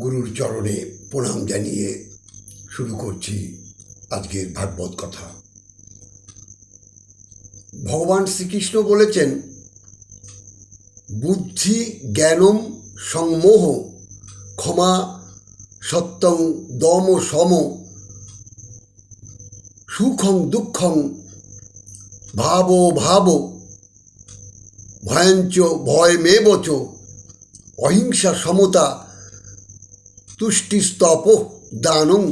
গুরুর চরণে প্রণাম জানিয়ে শুরু করছি আজকের ভাগবত কথা। ভগবান শ্রীকৃষ্ণ বলেছেন, বুদ্ধি জ্ঞানম সংমোহ ক্ষমা সত্যং দম সম সুখং দুঃখং ভাব ভাব ভয়ঞ্চ ভয়মেবচ অহিংসা সমতা তুষ্টিস্তপ দানং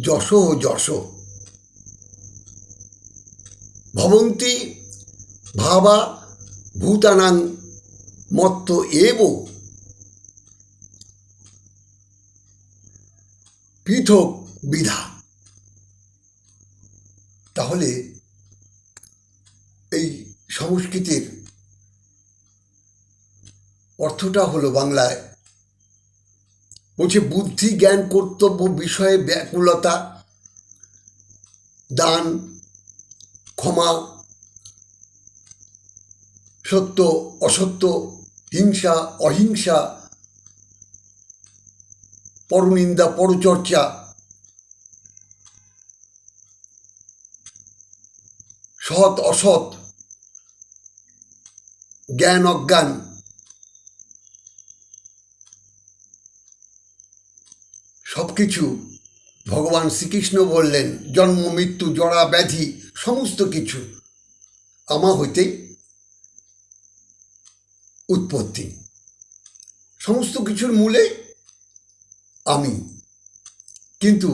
যশ যশ ভবন্তি ভাবা ভূতানাং মত্ত এব পৃথক বিধা। তাহলে এই সংস্কৃতির অর্থটা হলো বাংলায় বলছে, বুদ্ধি জ্ঞান কর্তব্য বিষয়ে ব্যাকুলতা, দান ক্ষমা সত্য অসত্য, হিংসা অহিংসা, পরনিন্দা পরচর্চা, সৎ অসৎ, জ্ঞান অজ্ঞান, সবকিছু ভগবান শ্রীকৃষ্ণ বললেন, জন্ম মৃত্যু জরা ব্যাধি সমস্ত কিছু আমা হইতেই উৎপত্তি, সমস্ত কিছুর মূলে আমি। কিন্তু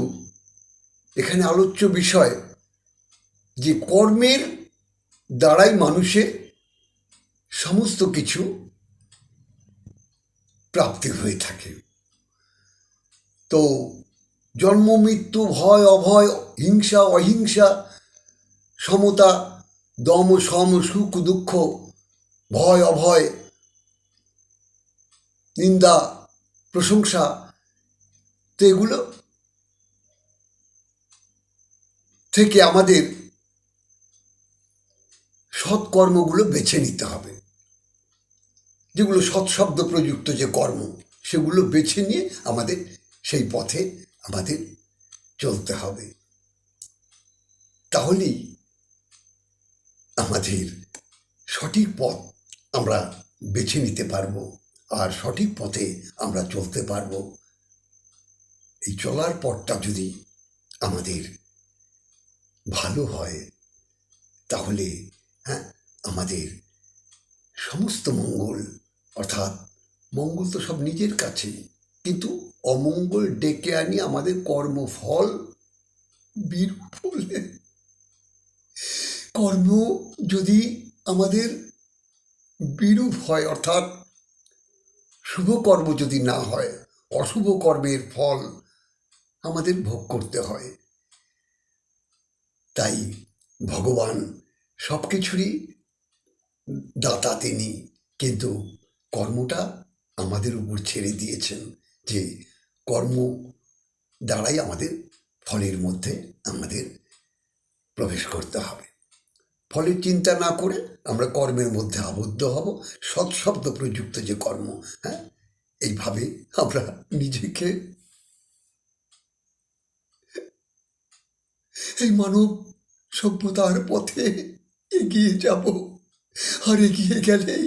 এখানে আলোচ্য বিষয় যে কর্মের দ্বারাই মানুষের সমস্ত কিছু প্রাপ্তি হয়ে থাকে। তো জন্ম মৃত্যু ভয় অভয় হিংসা অহিংসা সমতা দম সম সুখ দুঃখ ভয় অভয় নিন্দা প্রশংসা, তো এগুলো থেকে আমাদের সৎকর্মগুলো বেছে নিতে হবে, যেগুলো সৎশব্দ প্রযুক্ত যে কর্ম সেগুলো বেছে নিয়ে আমাদের সেই পথে আমাদের চলতে হবে। তাহলেই আমাদের সঠিক পথ আমরা বেছে নিতে পারবো, আর সঠিক পথে আমরা চলতে পারবো। এই চলার পথটা যদি আমাদের ভালো হয় তাহলে আমাদের সমস্ত মঙ্গল, অর্থাৎ মঙ্গল তো সব নিজের কাছে, কিন্তু অমঙ্গল ডেকে আনি আমাদের কর্মফল বিরূপ হলে, কর্ম যদি আমাদের বিরূপ হয়, অর্থাৎ শুভ কর্ম যদি না হয়, অশুভ কর্মের ফল আমাদের ভোগ করতে হয়। তাই ভগবান সব কিছুরই দাতা তিনি, কিন্তু কর্মটা আমাদের উপর ছেড়ে দিয়েছেন, যে কর্ম দ্বারাই আমাদের ফলের মধ্যে আমাদের প্রবেশ করতে হবে। ফলের চিন্তা না করে আমরা কর্মের মধ্যে আবদ্ধ হব, সৎশব্দ প্রযুক্ত যে কর্ম, এইভাবে আমরা নিজেকে এই মানব সভ্যতার পথে এগিয়ে যাব। আর এগিয়ে গেলেই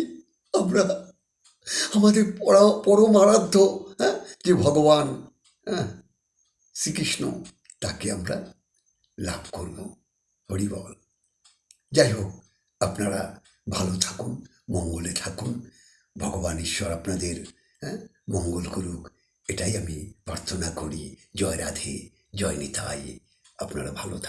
আমরা আমাদের পরম আরাধ্য যে ভগবান শ্রীকৃষ্ণ, তাকে আমরা লাভ করব। হরি বল। যাই হোক, আপনারা ভালো থাকুন, মঙ্গলে থাকুন, ভগবান ঈশ্বর আপনাদের মঙ্গল করুক, এটাই আমি প্রার্থনা করি। জয় রাধে, জয় নিতাই। আপনারা ভালো থাকুন।